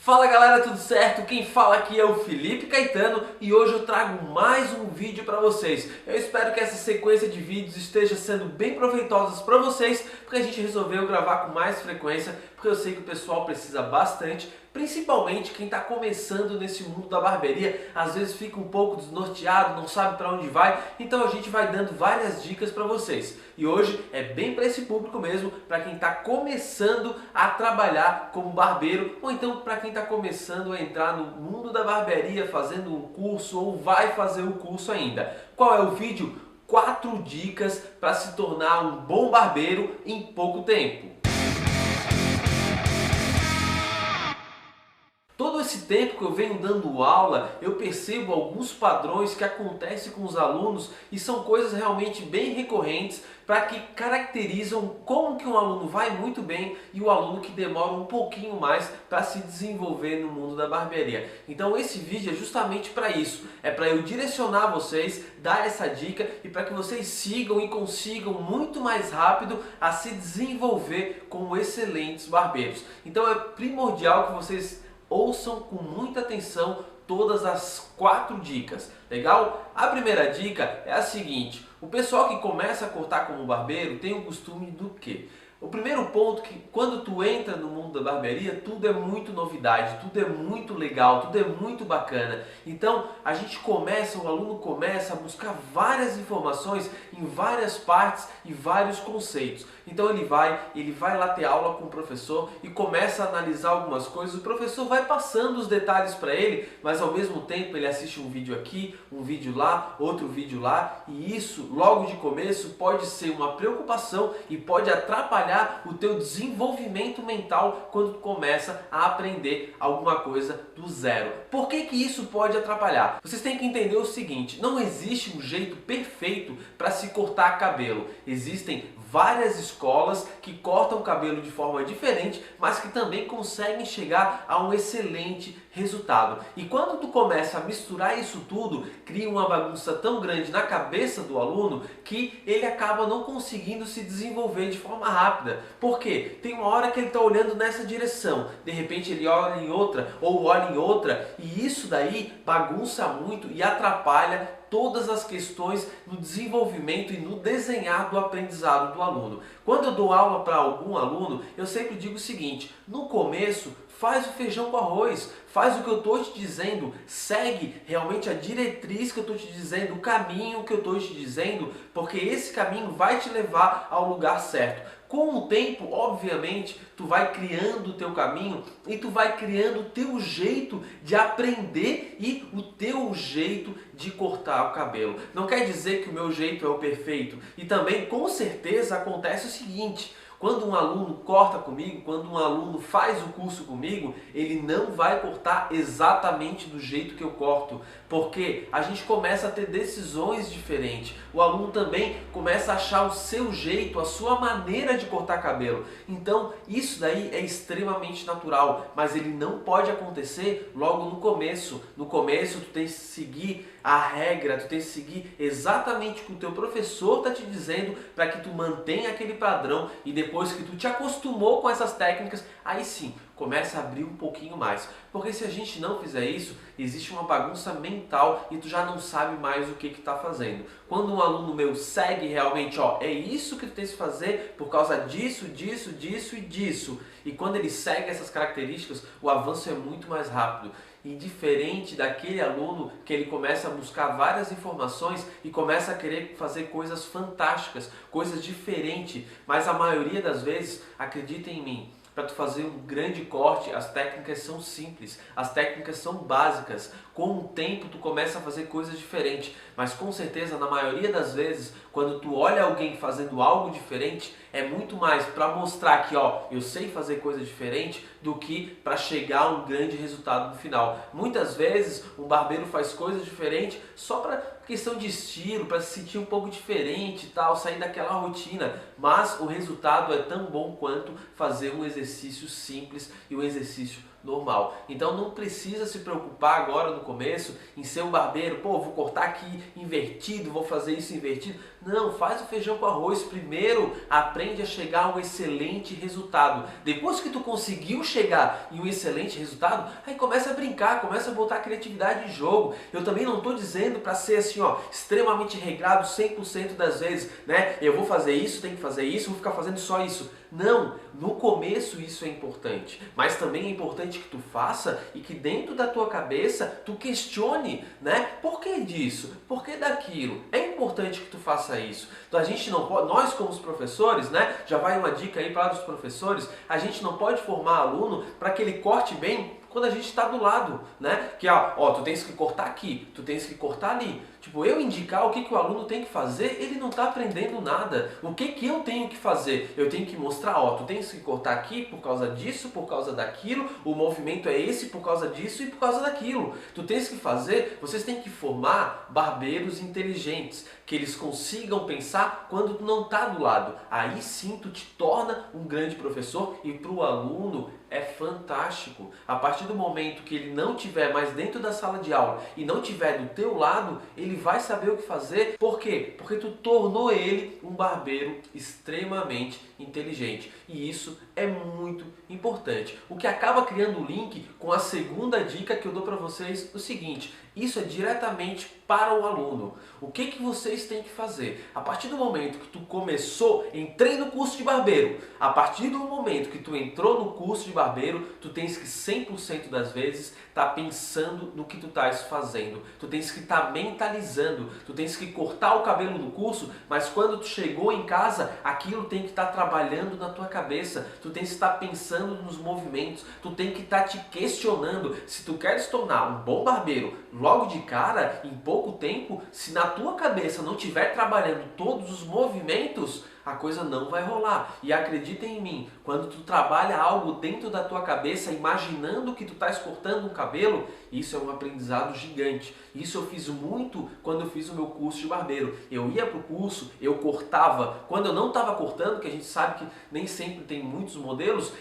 Fala galera, tudo certo? Quem fala aqui é o Felipe Caetano e hoje eu trago mais um vídeo para vocês. Eu espero que essa sequência de vídeos esteja sendo bem proveitosa para vocês, porque a gente resolveu gravar com mais frequência, porque eu sei que o pessoal precisa bastante, principalmente quem está começando nesse mundo da barbearia, às vezes fica um pouco desnorteado, não sabe para onde vai, então a gente vai dando várias dicas para vocês. E hoje é bem para esse público mesmo, para quem está começando a trabalhar como barbeiro, ou então para quem está começando a entrar no mundo da barbearia, fazendo um curso ou vai fazer o curso ainda. Qual é o vídeo? 4 dicas para se tornar um bom barbeiro em pouco tempo. Todo esse tempo que eu venho dando aula, eu percebo alguns padrões que acontecem com os alunos e são coisas realmente bem recorrentes para que caracterizam como que um aluno vai muito bem e o aluno que demora um pouquinho mais para se desenvolver no mundo da barbearia. Então esse vídeo é justamente para isso, é para eu direcionar vocês, dar essa dica e para que vocês sigam e consigam muito mais rápido a se desenvolver como excelentes barbeiros. Então é primordial que vocês ouçam com muita atenção todas as 4 dicas, legal? A primeira dica é a seguinte: o pessoal que começa a cortar como barbeiro tem o costume do quê? O primeiro ponto é que quando tu entra no mundo da barbearia, tudo é muito novidade, tudo é muito legal, tudo é muito bacana. Então a gente começa, o aluno começa a buscar várias informações em várias partes e vários conceitos. Então ele vai lá ter aula com o professor e começa a analisar algumas coisas. O professor vai passando os detalhes para ele, mas ao mesmo tempo ele assiste um vídeo aqui, um vídeo lá, outro vídeo lá. E isso, logo de começo, pode ser uma preocupação e pode atrapalhar o teu desenvolvimento mental quando tu começa a aprender alguma coisa do zero. Por que que isso pode atrapalhar? Vocês têm que entender o seguinte: não existe um jeito perfeito para se cortar cabelo. Existem várias escolas que cortam o cabelo de forma diferente, mas que também conseguem chegar a um excelente resultado. E quando tu começa a misturar isso tudo, cria uma bagunça tão grande na cabeça do aluno que ele acaba não conseguindo se desenvolver de forma rápida. Por quê? Tem uma hora que ele está olhando nessa direção, de repente ele olha em outra ou olha em outra, e isso daí bagunça muito e atrapalha todas as questões no desenvolvimento e no desenhar do aprendizado do aluno. Quando eu dou aula para algum aluno, eu sempre digo o seguinte: no começo, faz o feijão com arroz, faz o que eu estou te dizendo, segue realmente a diretriz que eu estou te dizendo, o caminho que eu estou te dizendo, porque esse caminho vai te levar ao lugar certo. Com o tempo, obviamente, tu vai criando o teu caminho e tu vai criando o teu jeito de aprender e o teu jeito de cortar o cabelo. Não quer dizer que o meu jeito é o perfeito. E também, com certeza, acontece o seguinte: quando um aluno corta comigo, quando um aluno faz o curso comigo, ele não vai cortar exatamente do jeito que eu corto, porque a gente começa a ter decisões diferentes. O aluno também começa a achar o seu jeito, a sua maneira de cortar cabelo. Então isso daí é extremamente natural, mas ele não pode acontecer logo no começo. No começo tu tem que seguir a regra, tu tem que seguir exatamente o que o teu professor está te dizendo para que tu mantenha aquele padrão, e depois que tu te acostumou com essas técnicas, aí sim, começa a abrir um pouquinho mais. Porque se a gente não fizer isso, existe uma bagunça mental e tu já não sabe mais o que está fazendo. Quando um aluno meu segue realmente, ó, é isso que tu tens que fazer por causa disso, disso, disso e disso. E quando ele segue essas características, o avanço é muito mais rápido. E diferente daquele aluno que ele começa a buscar várias informações e começa a querer fazer coisas fantásticas, coisas diferentes, mas a maioria das vezes, acredita em mim, para tu fazer um grande corte, as técnicas são simples, as técnicas são básicas. Com o tempo tu começa a fazer coisas diferentes, mas com certeza na maioria das vezes, quando tu olha alguém fazendo algo diferente, é muito mais para mostrar que, ó, eu sei fazer coisa diferente, do que para chegar a um grande resultado no final. Muitas vezes um barbeiro faz coisas diferentes só para questão de estilo, para se sentir um pouco diferente e tal, sair daquela rotina, mas o resultado é tão bom quanto fazer um exercício simples e um exercício normal. Então não precisa se preocupar agora no começo em ser um barbeiro, pô, vou cortar aqui invertido, vou fazer isso invertido. Não, faz o feijão com arroz primeiro, aprende a chegar a um excelente resultado. Depois que tu conseguiu chegar em um excelente resultado, aí começa a brincar, começa a botar a criatividade em jogo. Eu também não estou dizendo para ser assim, ó, extremamente regrado 100% das vezes, né? Eu vou fazer isso, tenho que fazer isso, vou ficar fazendo só isso. Não, no começo isso é importante, mas também é importante que tu faça e que dentro da tua cabeça tu questione, né? Por que disso? Por que daquilo? É importante que tu faça isso. Então a gente não pode, nós como os professores, né? Já vai uma dica aí para os professores, a gente não pode formar aluno para que ele corte bem quando a gente está do lado, né? Que ó, tu tens que cortar aqui, tu tens que cortar ali. Tipo, eu indicar o que o aluno tem que fazer, ele não está aprendendo nada. O que eu tenho que fazer? Eu tenho que mostrar, ó, tu tens que cortar aqui por causa disso, por causa daquilo, o movimento é esse por causa disso e por causa daquilo. Tu tens que fazer, vocês têm que formar barbeiros inteligentes, que eles consigam pensar quando tu não está do lado. Aí sim tu te torna um grande professor e para o aluno é fantástico. A partir do momento que ele não estiver mais dentro da sala de aula e não estiver do teu lado, ele vai saber o que fazer. Por quê? Porque tu tornou ele um barbeiro extremamente inteligente. E isso é muito importante. O que acaba criando o link com a segunda dica que eu dou para vocês, o seguinte: isso é diretamente para o aluno. O que vocês têm que fazer? A partir do momento que tu começou, entrei no curso de barbeiro. A partir do momento que tu entrou no curso de barbeiro, tu tens que 100% das vezes estar pensando no que tu estás fazendo. Tu tens que estar mentalizando. Tu tens que cortar o cabelo no curso, mas quando tu chegou em casa, aquilo tem que estar trabalhando na tua cabeça. Tu tens que estar pensando nos movimentos. Tu tem que estar te questionando. Se tu queres tornar um bom barbeiro logo de cara, em pouco tempo, se na tua cabeça não estiver trabalhando todos os movimentos, a coisa não vai rolar. E acredita em mim, quando tu trabalha algo dentro da tua cabeça, imaginando que tu estás cortando um cabelo, isso é um aprendizado gigante. Isso eu fiz muito quando eu fiz o meu curso de barbeiro. Eu ia para o curso, eu cortava. Quando eu não estava cortando, que a gente sabe que nem sempre tem muitos modelos,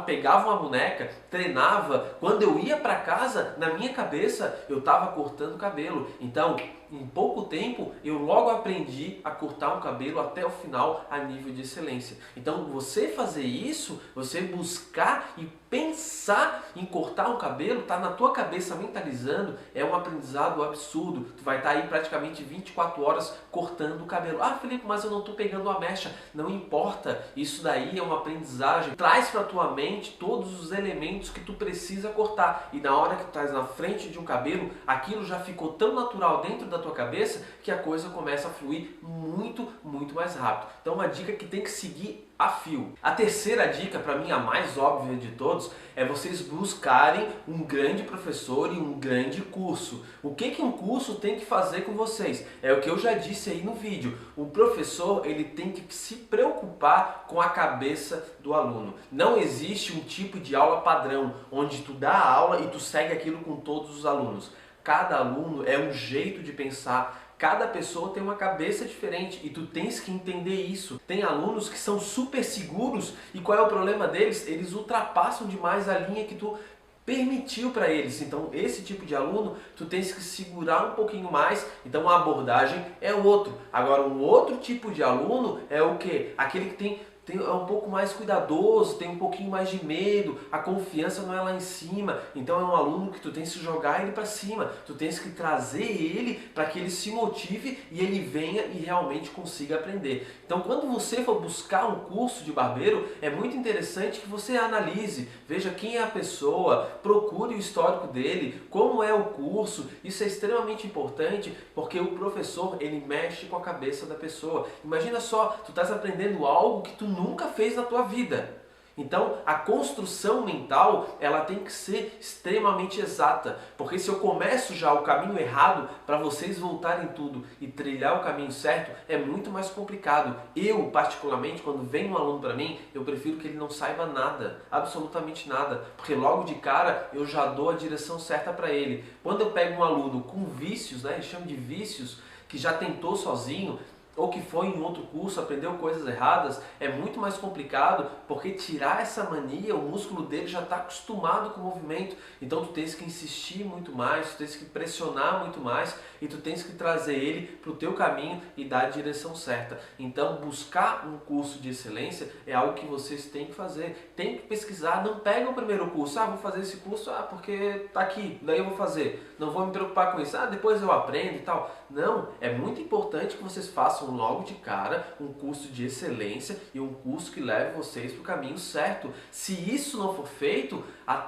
pegava uma boneca, treinava. Quando eu ia para casa, na minha cabeça, eu estava cortando o cabelo. Então, em pouco tempo, eu logo aprendi a cortar um cabelo até o final a nível de excelência. Então, você fazer isso, você buscar e pensar em cortar um cabelo, tá na tua cabeça mentalizando, é um aprendizado absurdo. Tu vai estar aí praticamente 24 horas cortando o cabelo. Ah, Felipe, mas eu não estou pegando a mecha. Não importa, isso daí é uma aprendizagem. Traz para tua mente todos os elementos que tu precisa cortar. E na hora que tu estás na frente de um cabelo, aquilo já ficou tão natural dentro da tua cabeça que a coisa começa a fluir muito, muito mais rápido. Então, uma dica que tem que seguir a fio. A terceira dica, para mim a mais óbvia de todos, é vocês buscarem um grande professor e um grande curso. O que um curso tem que fazer com vocês? É o que eu já disse aí no vídeo. O professor, ele tem que se preocupar com a cabeça do aluno. Não existe um tipo de aula padrão, onde tu dá a aula e tu segue aquilo com todos os alunos. Cada aluno é um jeito de pensar. Cada pessoa tem uma cabeça diferente e tu tens que entender isso. Tem alunos que são super seguros e qual é o problema deles? Eles ultrapassam demais a linha que tu permitiu para eles. Então, esse tipo de aluno, tu tens que segurar um pouquinho mais. Então, a abordagem é outro. Agora, um outro tipo de aluno é o quê? Aquele que é um pouco mais cuidadoso, tem um pouquinho mais de medo, a confiança não é lá em cima, então é um aluno que tu tens que jogar ele para cima, tu tens que trazer ele para que ele se motive e ele venha e realmente consiga aprender. Então, quando você for buscar um curso de barbeiro, é muito interessante que você analise, veja quem é a pessoa, procure o histórico dele, como é o curso. Isso é extremamente importante porque o professor, ele mexe com a cabeça da pessoa. Imagina só, tu estás aprendendo algo que tu nunca fez na tua vida. Então, a construção mental, ela tem que ser extremamente exata, porque se eu começo já o caminho errado, para vocês voltarem tudo e trilhar o caminho certo, é muito mais complicado. Eu, particularmente, quando vem um aluno para mim, eu prefiro que ele não saiba nada, absolutamente nada, porque logo de cara eu já dou a direção certa para ele. Quando eu pego um aluno com vícios, né, eu chamo de vícios, que já tentou sozinho, ou que foi em outro curso, aprendeu coisas erradas, é muito mais complicado, porque tirar essa mania, o músculo dele já está acostumado com o movimento, então tu tens que insistir muito mais, tu tens que pressionar muito mais e tu tens que trazer ele para o teu caminho e dar a direção certa. Então buscar um curso de excelência é algo que vocês têm que fazer, tem que pesquisar, não pega o primeiro curso, vou fazer esse curso, porque tá aqui, daí eu vou fazer, não vou me preocupar com isso, depois eu aprendo e tal. Não, é muito importante que vocês façam logo de cara um curso de excelência e um curso que leve vocês para o caminho certo. Se isso não for feito,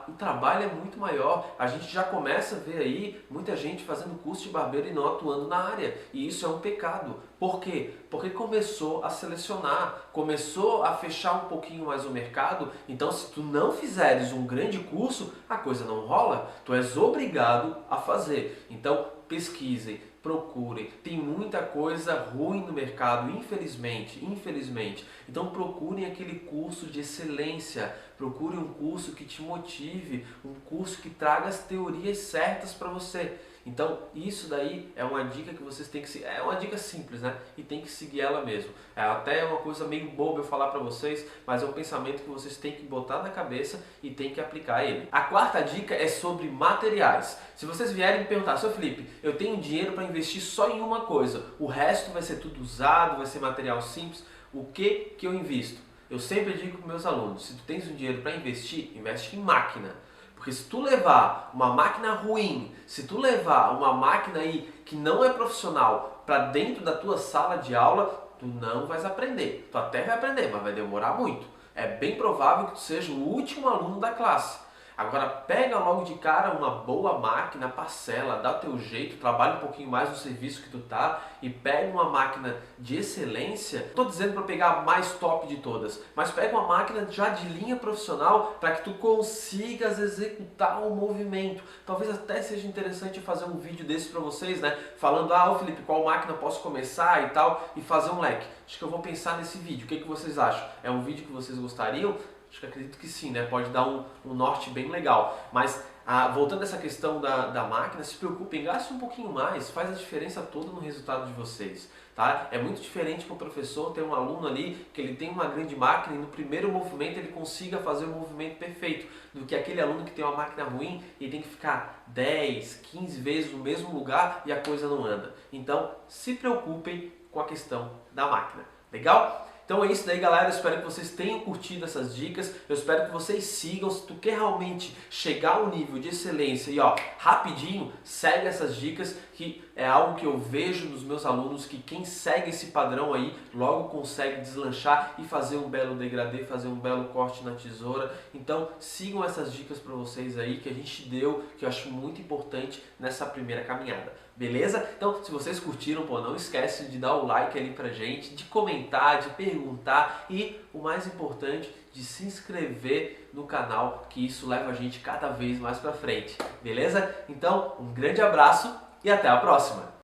o trabalho é muito maior. A gente já começa a ver aí muita gente fazendo curso de barbeiro e não atuando na área. E isso é um pecado. Por quê? Porque começou a selecionar, começou a fechar um pouquinho mais o mercado. Então, se tu não fizeres um grande curso, a coisa não rola. Tu és obrigado a fazer. Então, pesquisem, procurem. Tem muita coisa ruim no mercado, infelizmente. Então procurem aquele curso de excelência, procure um curso que te motive, um curso que traga as teorias certas para você. Então isso daí é uma dica que vocês têm que seguir, é uma dica simples, né? E tem que seguir ela mesmo. É até uma coisa meio boba eu falar para vocês, mas é um pensamento que vocês têm que botar na cabeça e têm que aplicar ele. A quarta dica é sobre materiais. Se vocês vierem me perguntar, seu Felipe, eu tenho dinheiro para investir só em uma coisa, o resto vai ser tudo usado, vai ser material simples, o que eu invisto? Eu sempre digo para meus alunos, se tu tens um dinheiro para investir, investe em máquina. Porque se tu levar uma máquina ruim, se tu levar uma máquina aí que não é profissional para dentro da tua sala de aula, tu não vais aprender. Tu até vai aprender, mas vai demorar muito. É bem provável que tu seja o último aluno da classe. Agora pega logo de cara uma boa máquina, parcela, dá o teu jeito, trabalha um pouquinho mais no serviço que tu tá e pega uma máquina de excelência. Não estou dizendo para pegar a mais top de todas, mas pega uma máquina já de linha profissional para que tu consigas executar o movimento. Talvez até seja interessante fazer um vídeo desse para vocês, né? Falando, ô Felipe, qual máquina posso começar e tal, e fazer um leque. Acho que eu vou pensar nesse vídeo. O que vocês acham? É um vídeo que vocês gostariam? Acho que acredito que sim, né? Pode dar um norte bem legal. Mas voltando a essa questão da máquina, se preocupem, gaste um pouquinho mais, faz a diferença toda no resultado de vocês. Tá? É muito diferente para o professor ter um aluno ali que ele tem uma grande máquina e no primeiro movimento ele consiga fazer o movimento perfeito, do que aquele aluno que tem uma máquina ruim e tem que ficar 10, 15 vezes no mesmo lugar e a coisa não anda. Então, se preocupem com a questão da máquina. Legal? Então é isso daí, galera, eu espero que vocês tenham curtido essas dicas, eu espero que vocês sigam. Se tu quer realmente chegar ao nível de excelência e rapidinho, segue essas dicas, que é algo que eu vejo nos meus alunos, que quem segue esse padrão aí, logo consegue deslanchar e fazer um belo degradê, fazer um belo corte na tesoura. Então sigam essas dicas para vocês aí, que a gente deu, que eu acho muito importante nessa primeira caminhada. Beleza? Então, se vocês curtiram, não esquece de dar o like ali pra gente, de comentar, de perguntar e, o mais importante, de se inscrever no canal, que isso leva a gente cada vez mais pra frente. Beleza? Então, um grande abraço e até a próxima!